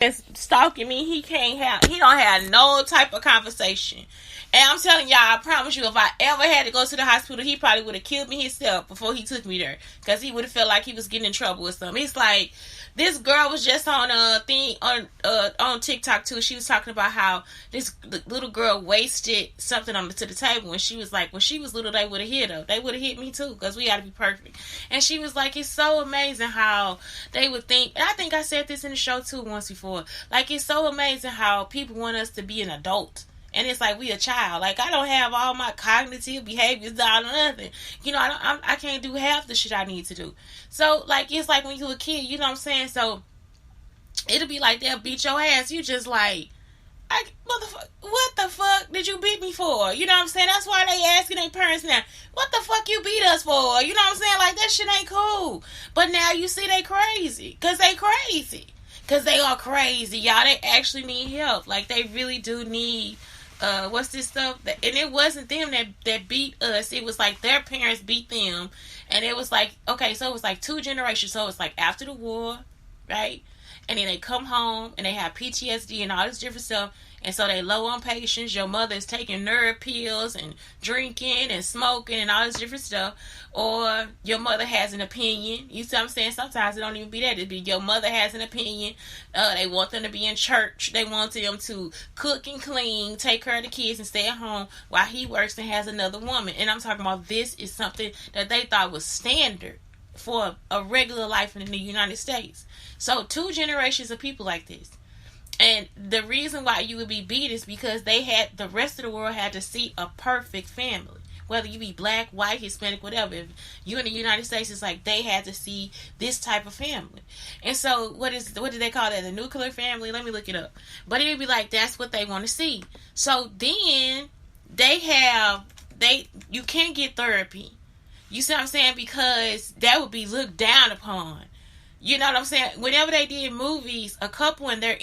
is stalking me, he don't have no type of conversation. And I'm telling y'all, I promise you, if I ever had to go to the hospital, he probably would have killed me himself before he took me there. Because he would have felt like he was getting in trouble with something. It's like, this girl was just on a thing on TikTok too. She was talking about how this little girl wasted something to the table. And she was like, when she was little, they would have hit her. They would have hit me too, because we got to be perfect. And she was like, it's so amazing how they would think. And I think I said this in the show too once before. Like, it's so amazing how people want us to be an adult. And it's like we a child. Like, I don't have all my cognitive behaviors down or nothing. You know, I can't do half the shit I need to do. So, like, it's like when you a kid, you know what I'm saying? So, it'll be like they'll beat your ass. You just like, motherfucker, what the fuck did you beat me for? You know what I'm saying? That's why they asking their parents now, what the fuck you beat us for? You know what I'm saying? Like, that shit ain't cool. But now you see they crazy. Because they crazy. Because they are crazy, y'all. They actually need help. Like, they really do need... what's this stuff? And it wasn't them that beat us. It was like their parents beat them. And it was like, okay, so it was like 2 generations. So it's like after the war, right? And then they come home and they have PTSD and all this different stuff. And so they low on patience. Your mother is taking nerve pills and drinking and smoking and all this different stuff. Or your mother has an opinion. You see what I'm saying? Sometimes it don't even be that. It be your mother has an opinion. They want them to be in church. They want them to cook and clean, take care of the kids and stay at home while he works and has another woman. And I'm talking about, this is something that they thought was standard for a regular life in the United States. So 2 generations of people like this. And the reason why you would be beat is because the rest of the world had to see a perfect family. Whether you be black, white, Hispanic, whatever. If you in the United States, it's like they had to see this type of family. And so, what do they call that? The nuclear family? Let me look it up. But it would be like, that's what they want to see. So then, you can't get therapy. You see what I'm saying? Because that would be looked down upon. You know what I'm saying? Whenever they did movies, a couple and their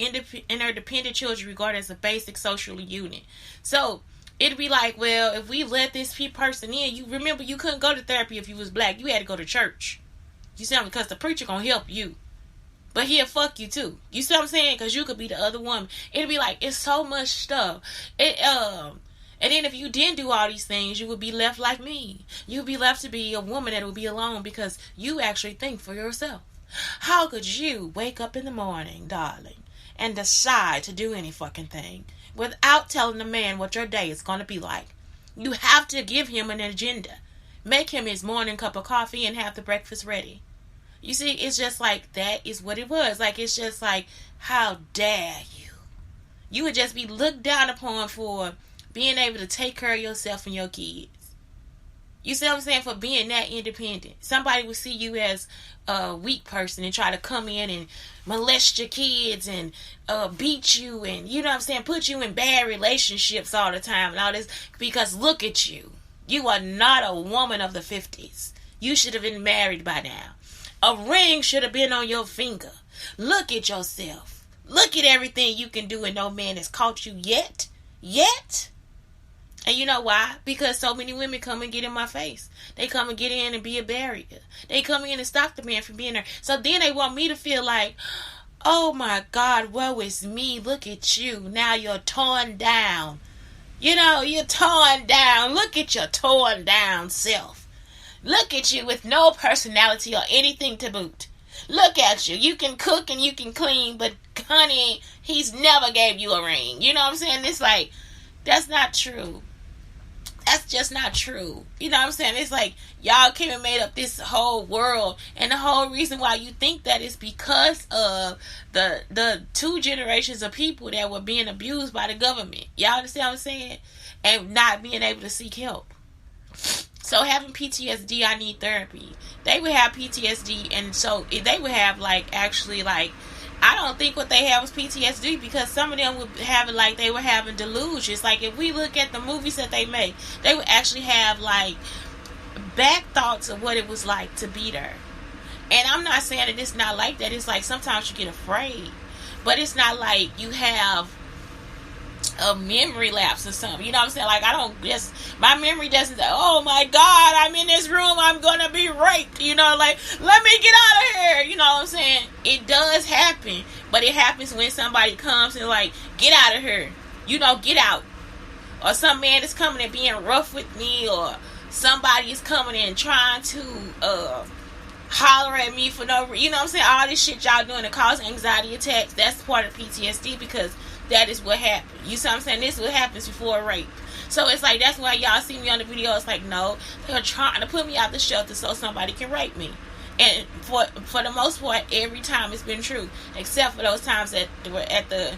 dependent children regarded as a basic social unit. So it'd be like, well, if we let this person in, you remember you couldn't go to therapy if you was black. You had to go to church. You see what I'm saying? Because the preacher gonna help you. But he'll fuck you too. You see what I'm saying? Because you could be the other woman. It'd be like, it's so much stuff. And then if you didn't do all these things, you would be left like me. You'd be left to be a woman that would be alone because you actually think for yourself. How could you wake up in the morning, darling, and decide to do any fucking thing without telling the man what your day is going to be like? You have to give him an agenda. Make him his morning cup of coffee and have the breakfast ready. You see, it's just like, that is what it was. Like, it's just like, how dare you? You would just be looked down upon for being able to take care of yourself and your kids. You see what I'm saying? For being that independent. Somebody would see you as a weak person and try to come in and molest your kids and beat you and, you know what I'm saying, put you in bad relationships all the time and all this. Because look at you. You are not a woman of the 50s. You should have been married by now. A ring should have been on your finger. Look at yourself. Look at everything you can do and no man has caught you yet. Yet. And you know why? Because so many women come and get in my face. They come and get in and be a barrier. They come in and stop the man from being there. So then they want me to feel like, oh my God, woe is me. Look at you. Now you're torn down. You know, you're torn down. Look at your torn down self. Look at you with no personality or anything to boot. Look at you. You can cook and you can clean, but honey, he's never gave you a ring. You know what I'm saying? It's like, that's not true. That's just not true. You know what I'm saying? It's like, y'all came and made up this whole world. And the whole reason why you think that is because of the 2 generations of people that were being abused by the government. Y'all understand what I'm saying? And not being able to seek help. So having PTSD, I need therapy. They would have PTSD, and so they would have I don't think what they had was PTSD, because some of them would have it like they were having delusions. Like, if we look at the movies that they make, they would actually have back thoughts of what it was like to be there. And I'm not saying that it's not like that. It's like sometimes you get afraid, but it's not like you have a memory lapse or something. You know what I'm saying? Like, I don't just, my memory doesn't say, oh my God, I'm in this room, I'm gonna be raped. You know, like, let me get out of here. You know what I'm saying? It does happen, but it happens when somebody comes and like, get out of here. You know, get out. Or some man is coming and being rough with me, or somebody is coming and trying to holler at me for no reason. You know what I'm saying? All this shit y'all doing to cause anxiety attacks, that's part of PTSD, because that is what happened. You see what I'm saying? This is what happens before a rape. So it's like, that's why y'all see me on the video. It's like, no, they're trying to put me out the shelter so somebody can rape me. And for the most part, every time it's been true, except for those times that were at the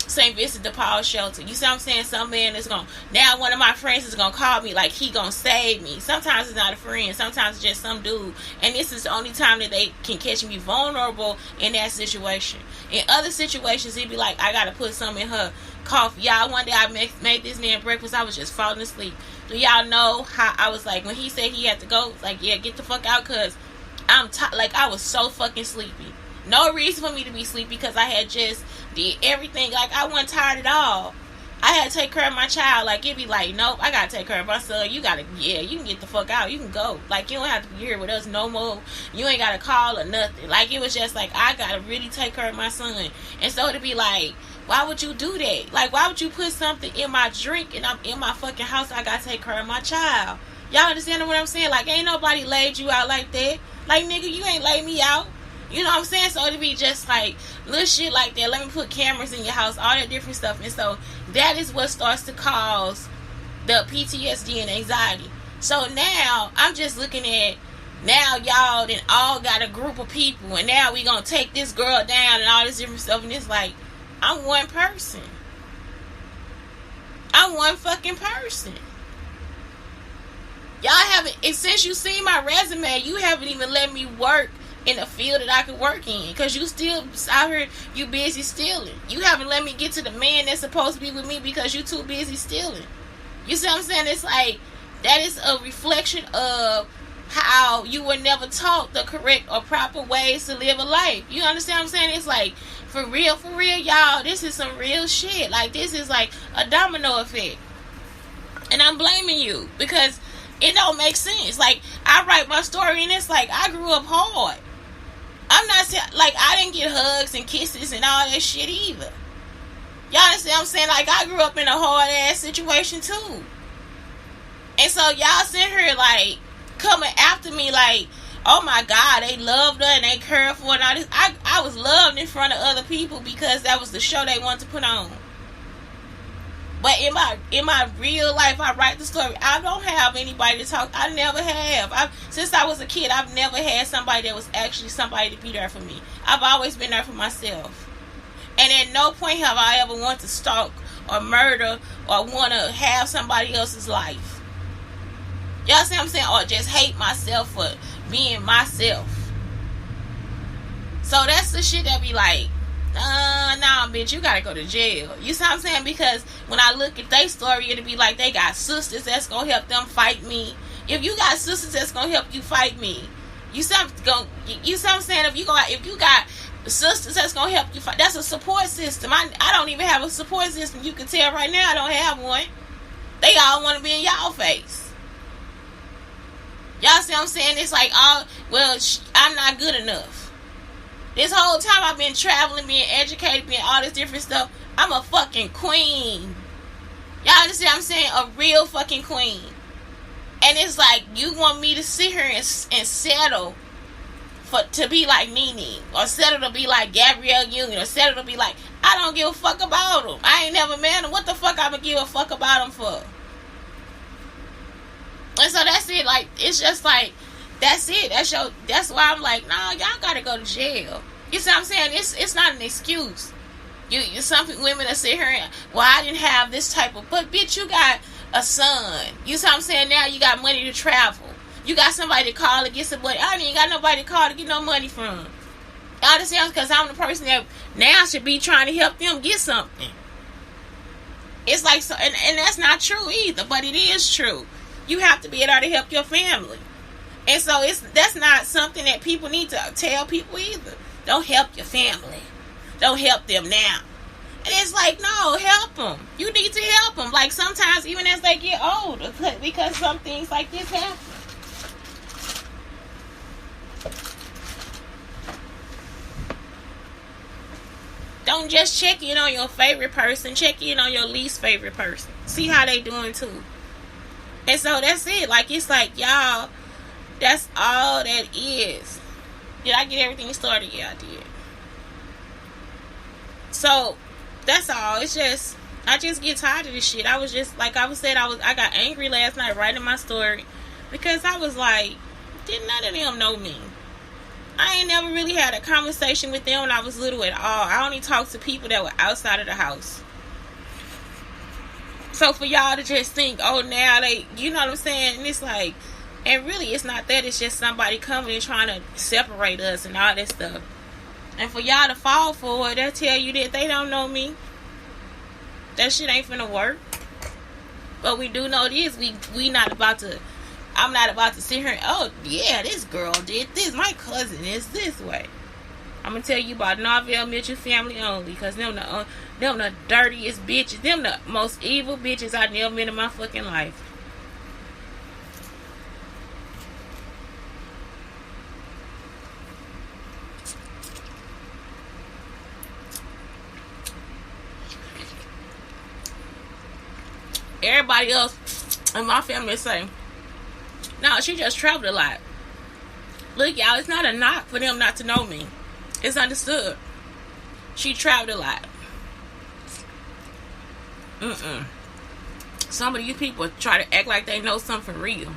St. Vincent de Paul shelter. You see what I'm saying? Some man is going, now one of my friends is going to call me like he going to save me. Sometimes it's not a friend. Sometimes it's just some dude. And this is the only time that they can catch me vulnerable in that situation. In other situations, he'd be like, I got to put some in her coffee. Y'all, one day I made this man breakfast. I was just falling asleep. Do y'all know how I was like, when he said he had to go, like, yeah, get the fuck out, because like, I was so fucking sleepy. No reason for me to be sleepy, because I had just did everything. Like, I wasn't tired at all. I had to take care of my child. Like, it'd be like, nope, I gotta take care of my son. You gotta, yeah, you can get the fuck out. You can go. Like, you don't have to be here with us no more. You ain't gotta call or nothing. Like, it was just like, I gotta really take care of my son. And so to be like, why would you do that? Like, why would you put something in my drink and I'm in my fucking house? I gotta take care of my child. Y'all understand what I'm saying? Like, ain't nobody laid you out like that. Like, nigga, you ain't laid me out. You know what I'm saying? So to be just like little shit like that, let me put cameras in your house, all that different stuff. And so that is what starts to cause the PTSD and anxiety. So now I'm just looking at, now y'all then all got a group of people, and now we gonna take this girl down and all this different stuff. And it's like, I'm one person. I'm one fucking person. Y'all haven't, and since you seen my resume, you haven't even let me work in a field that I could work in, because you still out here, you busy stealing. You haven't let me get to the man that's supposed to be with me because you too busy stealing. You see what I'm saying? It's like, that is a reflection of how you were never taught the correct or proper ways to live a life. You understand what I'm saying? It's like, for real, y'all, this is some real shit. Like, this is like a domino effect. And I'm blaming you, because it don't make sense. Like, I write my story and it's like, I grew up hard. I'm not saying, like, I didn't get hugs and kisses and all that shit either. Y'all understand what I'm saying? Like, I grew up in a hard ass situation too. And so y'all sitting here like coming after me like, oh my God, they loved her and they cared for her and all this. I was loved in front of other people because that was the show they wanted to put on. But in my real life, I write the story. I don't have anybody to talk. I never have. Since I was a kid, I've never had somebody that was actually somebody to be there for me. I've always been there for myself. And at no point have I ever wanted to stalk or murder or want to have somebody else's life. Y'all see what I'm saying? Or just hate myself for being myself. So that's the shit that be like, nah, bitch, you gotta go to jail. You see what I'm saying? Because when I look at their story, it'll be like they got sisters that's gonna help them fight me. If you got sisters that's gonna help you fight me, you see what I'm saying? If you got sisters that's gonna help you fight, that's a support system. I don't even have a support system. You can tell right now I don't have one. They all want to be in y'all face. Y'all see what I'm saying? It's like, I'm not good enough. This whole time I've been traveling, being educated, being all this different stuff, I'm a fucking queen. Y'all understand what I'm saying? A real fucking queen. And it's like, you want me to sit here and settle to be like Nene, or settle to be like Gabrielle Union, or settle to be like, I don't give a fuck about them. I ain't never met them. What the fuck I'm gonna give a fuck about them for? And so that's it. Like, it's just like, that's it. That's why I'm like, no, y'all gotta go to jail. You see what I'm saying? It's not an excuse. You some women that sit here and, well, I didn't have this type of, but bitch, you got a son. You see what I'm saying? Now you got money to travel. You got somebody to call to get some money. I ain't got nobody to call to get no money from. Y'all understand? Because I'm the person that now should be trying to help them get something. It's like, so, and that's not true either, but it is true. You have to be able to help your family. And so that's not something that people need to tell people either. Don't help your family. Don't help them now. And it's like, no, help them. You need to help them. Like, sometimes, even as they get older, because some things like this happen. Don't just check in on your favorite person. Check in on your least favorite person. See how they doing, too. And so, that's it. Like, it's like, y'all, that's all that is. Did I get everything started? Yeah, I did. So, that's all. It's just, I just get tired of this shit. I was just, like I said, I got angry last night writing my story. Because I was like, did none of them know me? I ain't never really had a conversation with them when I was little at all. I only talked to people that were outside of the house. So for y'all to just think, oh, now they, you know what I'm saying? And it's like, and really it's not that. It's just somebody coming and trying to separate us and all that stuff. And for y'all to fall for it, they'll tell you that they don't know me. That shit ain't finna work. But we do know this. We not about to, I'm not about to sit here and, oh, yeah, this girl did this. My cousin is this way. I'm going to tell you about Norvell Mitchell family only. Because them the dirtiest bitches. Them the most evil bitches I never met in my fucking life. Everybody else in my family say, no, she just traveled a lot. Look, y'all, it's not a knock for them not to know me. It's understood. She traveled a lot. Some of these people try to act like they know something real.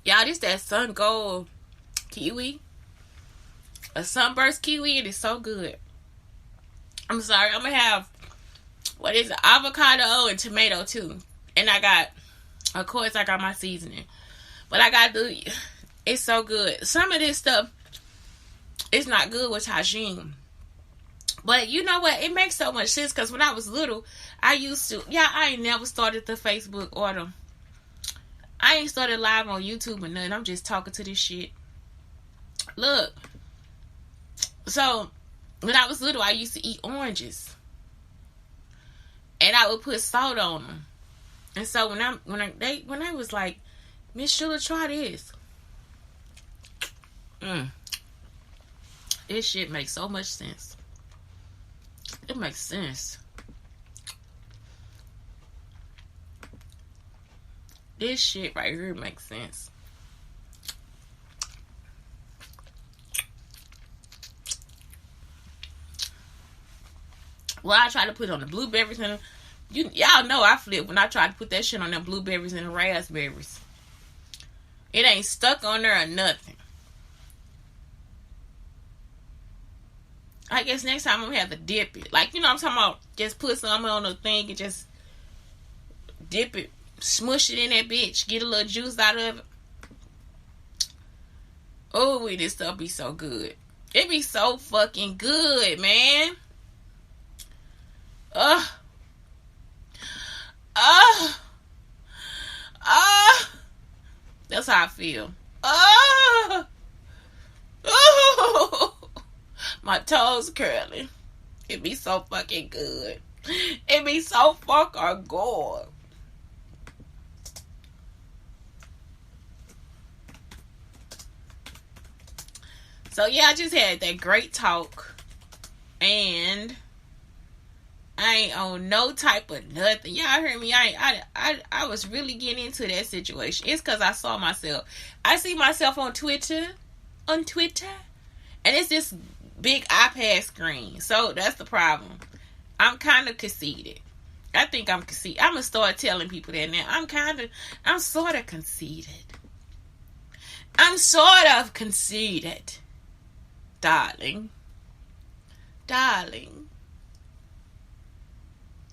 Y'all, this that sun gold kiwi. A sunburst kiwi. It is so good. I'm sorry. I'm going to have, what is it? Avocado and tomato too. And I got, of course, I got my seasoning. But I got it's so good. Some of this stuff, it's not good with tagine. But you know what? It makes so much sense. Because when I was little, I used to, I ain't never started the Facebook order. I ain't started live on YouTube or nothing. I'm just talking to this shit. Look. So, when I was little, I used to eat oranges. And I would put salt on them. And so, when I was like, Miss Schuler, try this. This shit makes so much sense. It makes sense. This shit right here makes sense. Well, I try to put on the blueberries and y'all know I flip when I try to put that shit on them blueberries and the raspberries. It ain't stuck on there or nothing. I guess next time I'm gonna have to dip it. Like, you know what I'm talking about? Just put something on the thing and just dip it. Smush it in that bitch. Get a little juice out of it. Oh, this stuff be so good. It be so fucking good, man. That's how I feel. My toes curling. It be so fucking good. It be so fucking good. So yeah, I just had that great talk. And I I ain't on no type of nothing. Y'all heard me? I was really getting into that situation. It's because I saw myself. I see myself on Twitter, and it's this big iPad screen. So that's the problem. I'm kind of conceited. I think I'm conceited. I'm gonna start telling people that now. I'm sort of conceited. I'm sort of conceited, darling. Darling.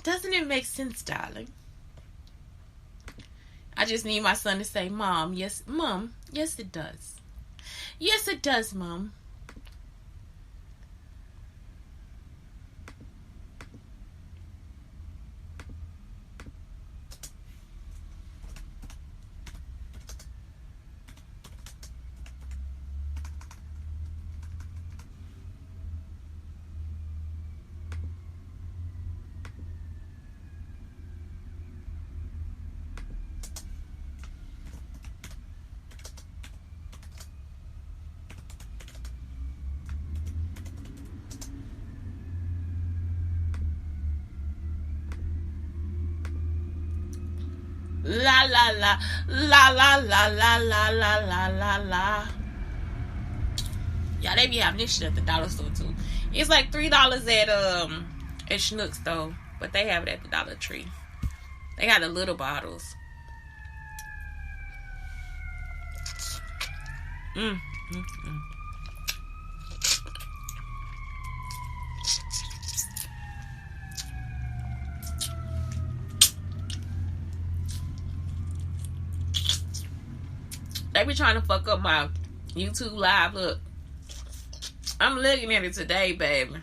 Doesn't it make sense, darling? I just need my son to say, Mom, yes, Mom, yes it does. Yes it does, Mom. La la la la la la la la la la la la. Yeah, they be having this shit at the dollar store too. It's like $3 at Schnucks though, but they have it at the Dollar Tree. They got the little bottles. They be trying to fuck up my YouTube live. Look, I'm looking at it today, baby.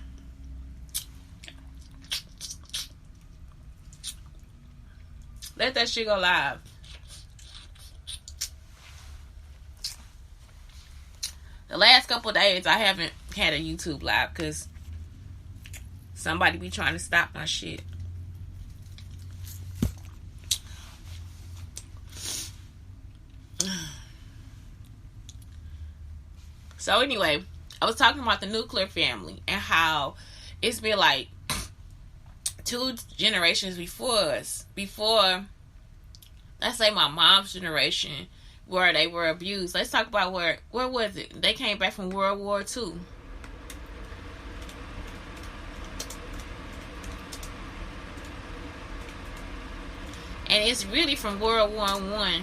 Let that shit go live. The last couple of days, I haven't had a YouTube live because somebody be trying to stop my shit. So anyway, I was talking about the nuclear family and how it's been like 2 generations before us. Before, let's say my mom's generation, where they were abused. Let's talk about where was it? They came back from World War II. And it's really from World War I.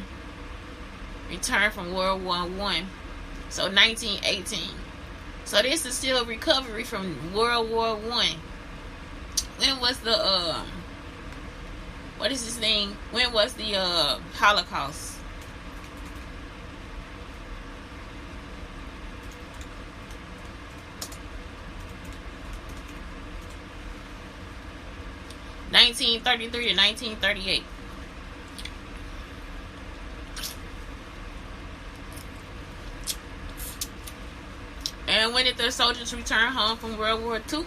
Returned from World War I. So 1918. So this is still recovery from World War I. When was the what is this thing? When was the Holocaust? (1933 to 1938). And when did the soldiers return home from World War II?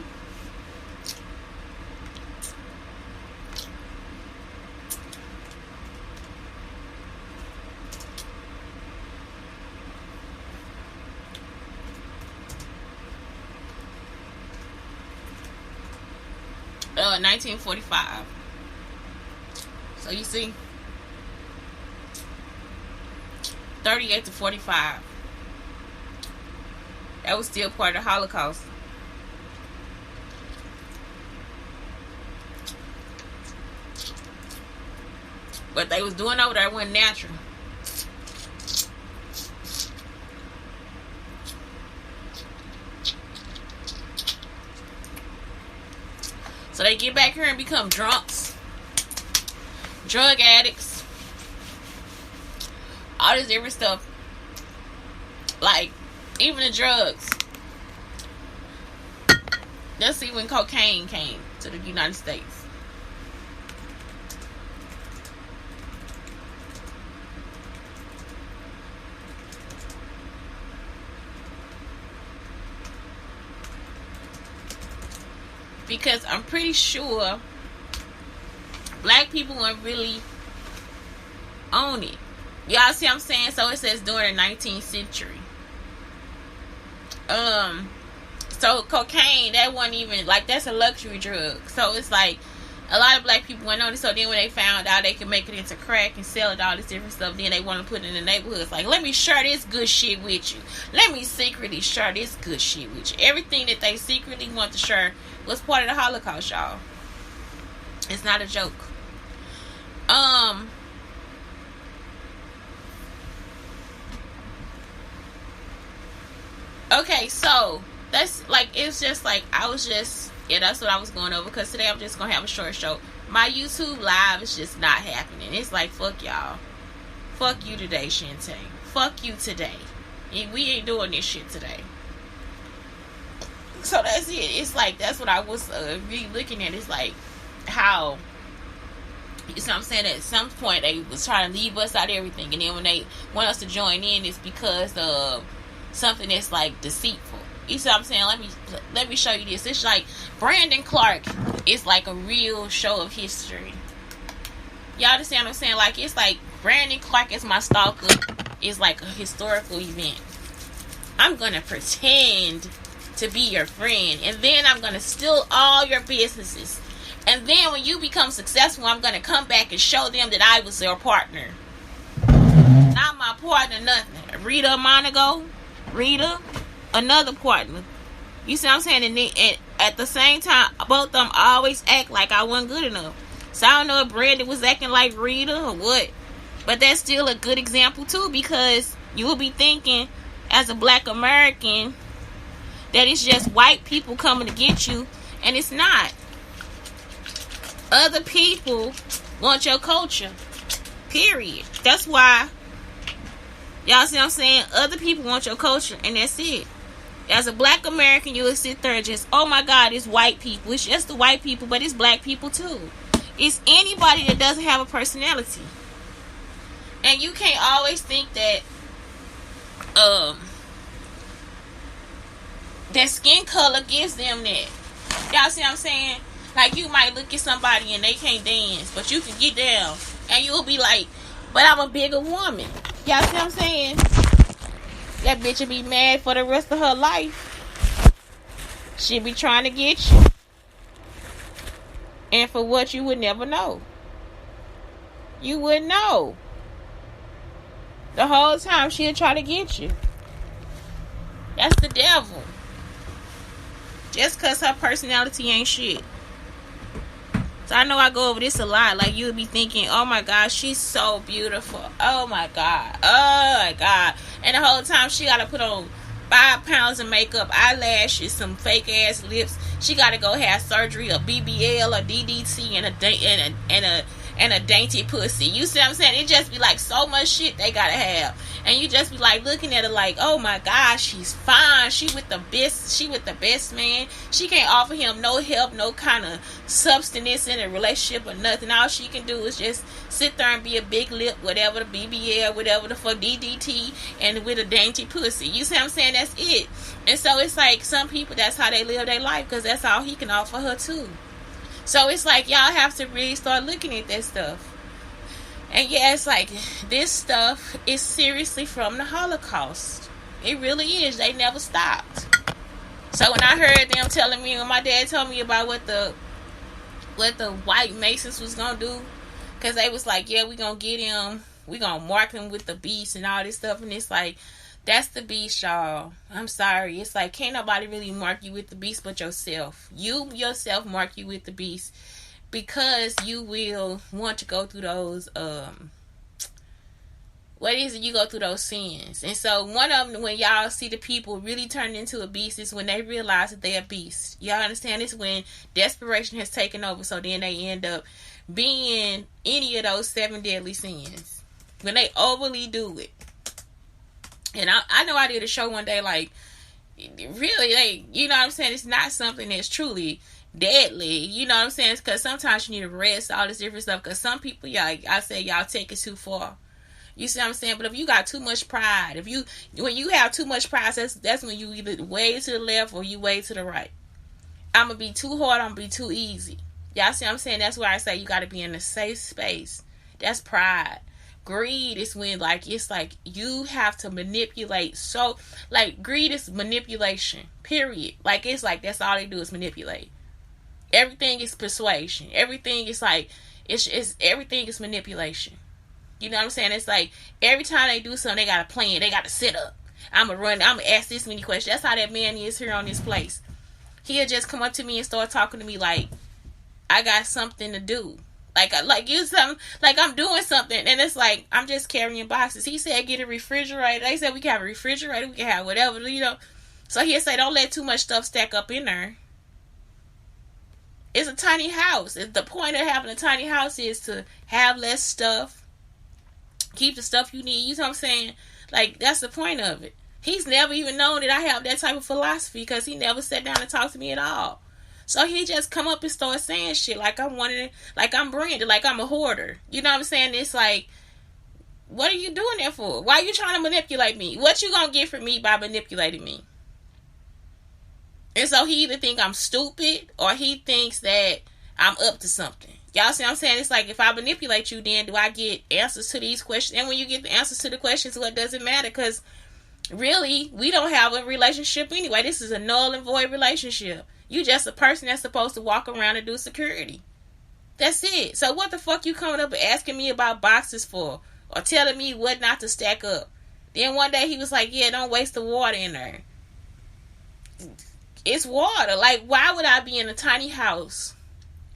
Uh, 1945. So you see, 38 to 45. That was still part of the Holocaust. What they was doing over there wasn't natural. So they get back here and become drunks, drug addicts, all this different stuff. Like, even the drugs. Let's see when cocaine came to the United States. Because I'm pretty sure black people weren't really on it. Y'all see what I'm saying? So it says during the 19th century. So cocaine, that wasn't even, like, that's a luxury drug. So it's like, A lot of black people went on it, so then when they found out they could make it into crack and sell it, all this different stuff, then they want to put it in the neighborhoods. Like, let me share this good shit with you. Let me secretly share this good shit with you. Everything that they secretly want to share was part of the Holocaust, y'all. It's not a joke. Okay, so that's like, it's just like, that's what I was going over, because today I'm just gonna have a short show. My YouTube live is just not happening. It's like, fuck y'all. Fuck you today, Shante. Fuck you today. We ain't doing this shit today. So that's it. It's like, that's what I was really looking at. It's like how, you know what I'm saying, at some point they was trying to leave us out of everything, and then when they want us to join in, it's because of something that's like deceitful. You see what I'm saying? Let me show you this. It's like Brandon Clark is like a real show of history. Y'all understand what I'm saying? Like, it's like Brandon Clark is my stalker. It's like a historical event. I'm gonna pretend to be your friend, and then I'm gonna steal all your businesses, and then when you become successful, I'm gonna come back and show them that I was their partner. Not my partner, nothing. Rita Monaco, another partner. You see what I'm saying? And at the same time, both of them always act like I wasn't good enough. So I don't know if Brandon was acting like Rita or what, but that's still a good example too, because you will be thinking as a black American that it's just white people coming to get you, and it's not. Other people want your culture, period. That's why, y'all see what I'm saying? Other people want your culture, and that's it. As a black American, you will sit there and just, oh my God, it's white people. It's just the white people, but it's black people too. It's anybody that doesn't have a personality. And you can't always think that that skin color gives them that. Y'all see what I'm saying? Like, you might look at somebody and they can't dance, but you can get down, and you'll be like, but I'm a bigger woman. Y'all see what I'm saying? That bitch will be mad for the rest of her life. She'll be trying to get you. And for what, you would never know. You wouldn't know. The whole time she'll try to get you. That's the devil. Just because her personality ain't shit. So I know I go over this a lot. Like, you'll be thinking, oh my God, she's so beautiful. Oh my God. Oh my God. And the whole time she got to put on 5 pounds of makeup, eyelashes, some fake ass lips. She got to go have surgery, a BBL, a DDT, and a dainty pussy. You see what I'm saying? It just be like so much shit they gotta have, and you just be like looking at her like, oh my God, she's fine. She with the best man. She can't offer him no help, no kind of substance in a relationship or nothing. All she can do is just sit there and be a big lip, whatever the BBL, whatever the fuck DDT, and with a dainty pussy. You see what I'm saying? That's it. And so it's like some people, that's how they live their life, because that's all he can offer her too. So it's like, y'all have to really start looking at that stuff. And yeah, it's like, this stuff is seriously from the Holocaust. It really is. They never stopped. So when I heard them telling me, when my dad told me about what the white Masons was gonna do, because they was like, yeah, we gonna get him, we gonna mark him with the beast and all this stuff, and it's like, that's the beast, y'all. I'm sorry. It's like, can't nobody really mark you with the beast but yourself. You yourself mark you with the beast, because you will want to go through those, you go through those sins. And so one of them, when y'all see the people really turn into a beast, is when they realize that they're a beast. Y'all understand? It's when desperation has taken over, so then they end up being any of those 7 deadly sins. When they overly do it. And I know I did a show one day, like, really, like, you know what I'm saying? It's not something that's truly deadly. You know what I'm saying? Because sometimes you need to rest, all this different stuff. Because some people, y'all, I say, y'all take it too far. You see what I'm saying? But if you got too much pride, when you have too much pride, that's when you either way to the left or you way to the right. I'm going to be too hard, I'm going to be too easy. Y'all see what I'm saying? That's why I say you got to be in a safe space. That's pride. Greed is when, like, it's like you have to manipulate. So, like, greed is manipulation, period. Like, it's like that's all they do is manipulate. Everything is persuasion. Everything is like, it's everything is manipulation. You know what I'm saying? It's like every time they do something, they got a plan. They got to sit up. I'm going to ask this many questions. That's how that man is here on this place. He'll just come up to me and start talking to me like I got something to do. Like you something, like I'm doing something, and it's like I'm just carrying boxes. He said get a refrigerator. They said we can have a refrigerator, we can have whatever, you know. So he'll say don't let too much stuff stack up in there. It's a tiny house. The point of having a tiny house is to have less stuff, keep the stuff you need. You know what I'm saying? Like that's the point of it. He's never even known that I have that type of philosophy because he never sat down and talked to me at all. So he just come up and start saying shit like I'm wanting, like I'm branded, like I'm a hoarder. You know what I'm saying? It's like, what are you doing that for? Why are you trying to manipulate me? What you gonna get from me by manipulating me? And so he either think I'm stupid or he thinks that I'm up to something. Y'all see what I'm saying? It's like if I manipulate you, then do I get answers to these questions? And when you get the answers to the questions, what does it matter? Because really, we don't have a relationship anyway. This is a null and void relationship. You just a person that's supposed to walk around and do security. That's it. So what the fuck you coming up and asking me about boxes for? Or telling me what not to stack up? Then one day he was like, yeah, don't waste the water in there. It's water. Like, why would I be in a tiny house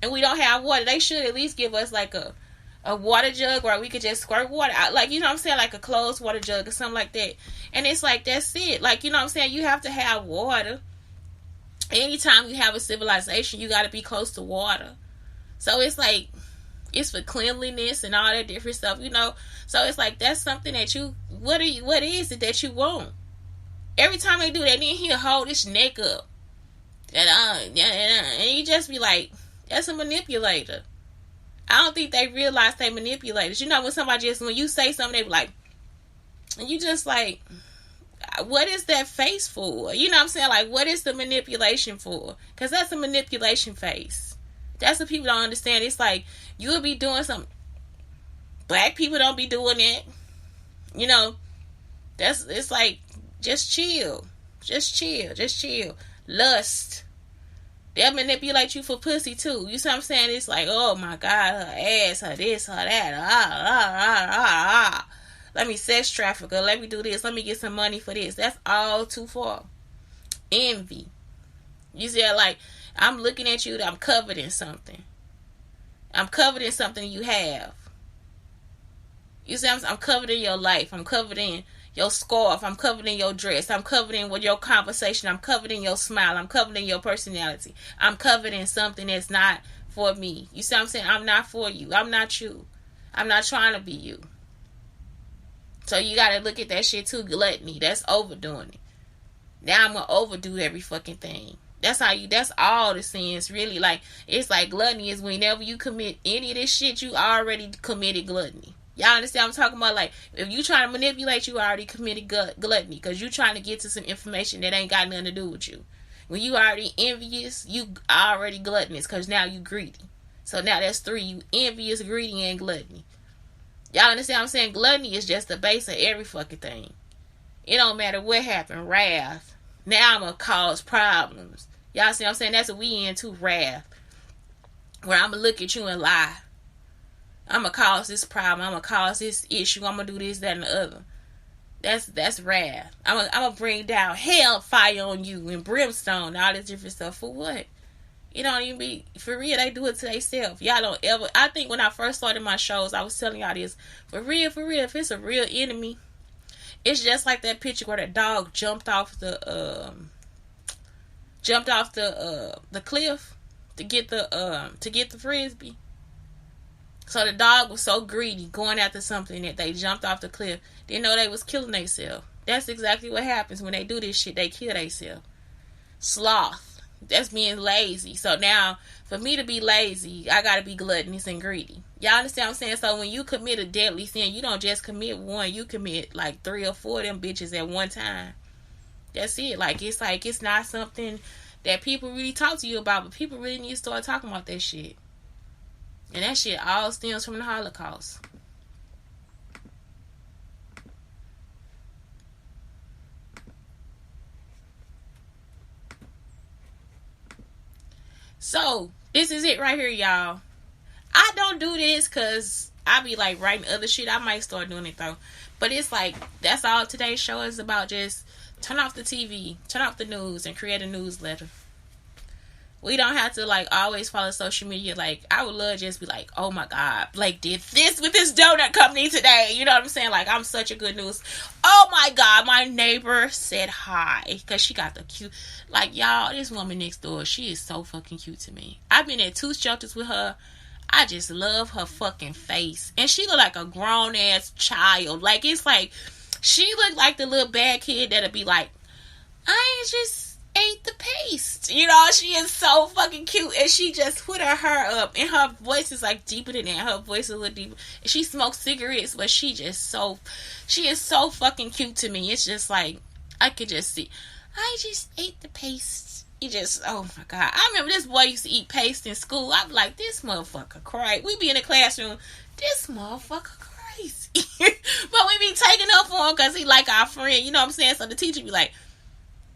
and we don't have water? They should at least give us like a water jug where we could just squirt water out. Like, you know what I'm saying? Like a closed water jug or something like that. And it's like, that's it. Like, you know what I'm saying? You have to have water. Anytime you have a civilization, you got to be close to water. So it's like, it's for cleanliness and all that different stuff, you know. So it's like, that's something that what is it that you want? Every time they do that, then he'll hold his neck up. And you just be like, that's a manipulator. I don't think they realize they manipulators. You know, when you say something, they be like, and you just like, what is that face for? You know what I'm saying? Like, what is the manipulation for? Because that's a manipulation face. That's what people don't understand. It's like, you'll be doing something. Black people don't be doing it. You know, it's like, just chill. Just chill. Just chill. Lust. They'll manipulate you for pussy too. You see what I'm saying? It's like, oh my God, her ass, her this, her that. Let me sex traffic her. Let me do this. Let me get some money for this. That's all too far. Envy. You see, like, I'm looking at you, I'm covered in something. I'm covered in something you have. You see, I'm covered in your life. I'm covered in your scarf. I'm covered in your dress. I'm covered in with your conversation. I'm covered in your smile. I'm covered in your personality. I'm covered in something that's not for me. You see what I'm saying? I'm not for you. I'm not you. I'm not trying to be you. So you gotta look at that shit too. Gluttony. That's overdoing it. Now I'm gonna overdo every fucking thing. That's all the sins really. Like, it's like gluttony is whenever you commit any of this shit, you already committed gluttony. Y'all understand what I'm talking about? Like, if you trying to manipulate, you already committed gluttony. Because you trying to get to some information that ain't got nothing to do with you. When you already envious, you already gluttonous. Because now you greedy. So now that's 3. You envious, greedy, and gluttony. Y'all understand what I'm saying? Gluttony is just the base of every fucking thing. It don't matter what happened. Wrath. Now I'm going to cause problems. Y'all see what I'm saying? That's what we into, wrath. Where I'm going to look at you and lie. I'm going to cause this problem. I'm going to cause this issue. I'm going to do this, that, and the other. That's wrath. I'm going to bring down hellfire on you and brimstone and all this different stuff. For what? It don't even be, for real, they do it to themselves. Y'all don't ever, I think when I first started my shows, I was telling y'all this. For real, if it's a real enemy, it's just like that picture where that dog jumped off the cliff to get the frisbee. So the dog was so greedy going after something that they jumped off the cliff. Didn't know they was killing themselves. That's exactly what happens when they do this shit. They kill themselves. Sloth. That's being lazy. So now, for me to be lazy, I gotta be gluttonous and greedy. Y'all understand what I'm saying? So when you commit a deadly sin, you don't just commit one. You commit like 3 or 4 of them bitches at one time. That's it. Like, it's not something that people really talk to you about, but people really need to start talking about that shit. And that shit all stems from the Holocaust. So, this is it right here, y'all. I don't do this because I be like writing other shit. I might start doing it though. But it's like, that's all today's show is about. Just turn off the TV, turn off the news, and create a newsletter. We don't have to like always follow social media. Like, I would love to just be like, oh my God, Blake did this with this donut company today. You know what I'm saying? Like, I'm such a good news. Oh my God, my neighbor said hi because she got the cute. Like, y'all, this woman next door, she is so fucking cute to me. I've been at 2 shelters with her. I just love her fucking face. And she look like a grown ass child. Like, it's like, she look like the little bad kid that'll be like, I just ate the paste. You know, she is so fucking cute. And she just put her hair up. And her voice is like deeper than that. Her voice is a little deeper. And she smokes cigarettes. But she is so fucking cute to me. It's just like, I could just see, I just ate the paste. You just, oh my God. I remember this boy used to eat paste in school. I'm like, this motherfucker crazy. We be in the classroom, this motherfucker crazy. But we be taking up for him because he like our friend. You know what I'm saying? So the teacher be like,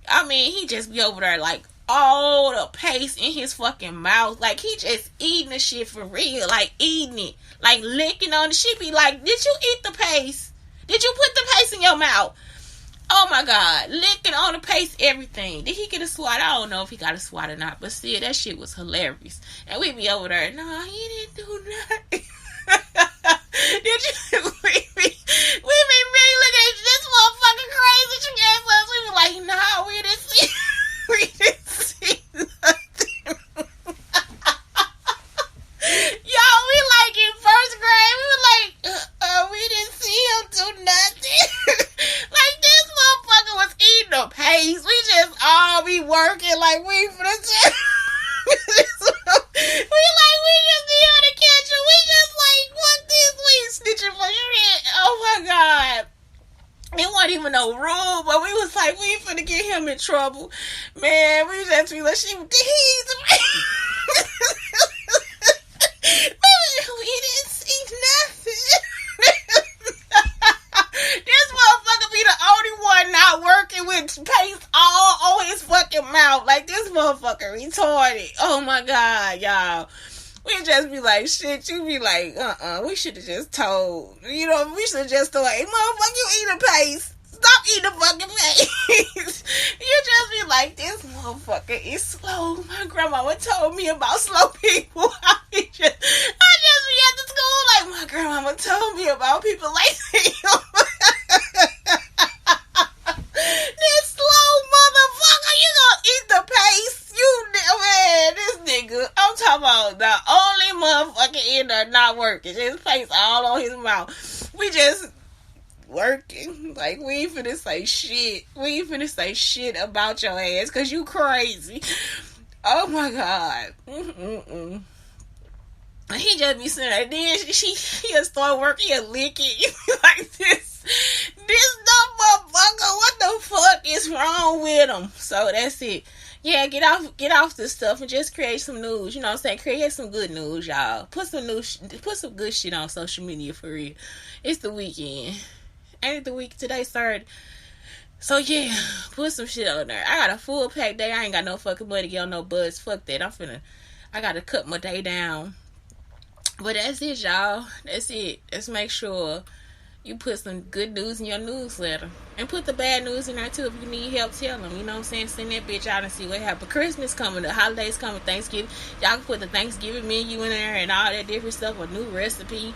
I mean, he just be over there like all the paste in his fucking mouth. Like, he just eating the shit for real. Like, eating it. Like, licking on it. She be like, did you eat the paste? Did you put the paste in your mouth? Oh my God, licking on the paste, everything. Did he get a swat? I don't know if he got a swat or not, but still, that shit was hilarious. And we be over there, no, he didn't do nothing. Did you? We be really looking at this motherfucker crazy. She gave us. We be like, nah, we didn't see. We didn't see nothing. Y'all, we like in first grade. We were like, we didn't see him do nothing. Like, this motherfucker was eating the paste. We just all be working like we for the we just be on the catcher. We just like, what this week snitching for shit. Oh my God. It wasn't even no rule, but we was like, we finna get him in trouble. Man, we just be like, we didn't see nothing. This motherfucker be the only one not working with paste all on his fucking mouth. Like, this motherfucker retarded. Oh my God, y'all. We just be like, shit, you be like, we should have just told. You know, we should have just told, hey, motherfucker, you eat a paste. Stop eating the fucking paste. You just be like, this motherfucker is slow. My grandmama told me about slow people. I just be at the school like, my grandmama told me about people like him. This slow motherfucker, you gonna eat the paste? Man, this nigga, I'm talking about the only motherfucker in there not working. His face all on his mouth. We just working. Like, we ain't finna say shit. We ain't finna say shit about your ass because you crazy. Oh my God. He just be sitting there. Then he'll start working. He'll lick it. You be like, this dumb motherfucker. What the fuck is wrong with him? So that's it. Yeah, get off this stuff and just create some news. You know what I'm saying? Create some good news, y'all. Put some good shit on social media for real. It's the weekend. Ain't it the week? Today's third. So yeah, put some shit on there. I got a full pack day. I ain't got no fucking money to get on no buzz. Fuck that. I gotta cut my day down. But that's it, y'all. That's it. Let's make sure you put some good news in your newsletter. And put the bad news in there too. If you need help, tell them. You know what I'm saying? Send that bitch out and see what happens. Christmas coming, the holidays coming, Thanksgiving. Y'all can put the Thanksgiving menu in there and all that different stuff. A new recipe.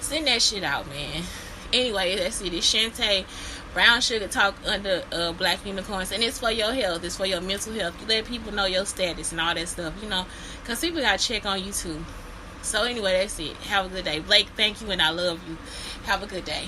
Send that shit out, man. Anyway, that's it. It's Shante Brown Sugar Talk under Black Unicarns. And it's for your health. It's for your mental health. You let people know your status and all that stuff. You know. Because people got to check on you too. So anyway, that's it. Have a good day. Blake, thank you and I love you. Have a good day.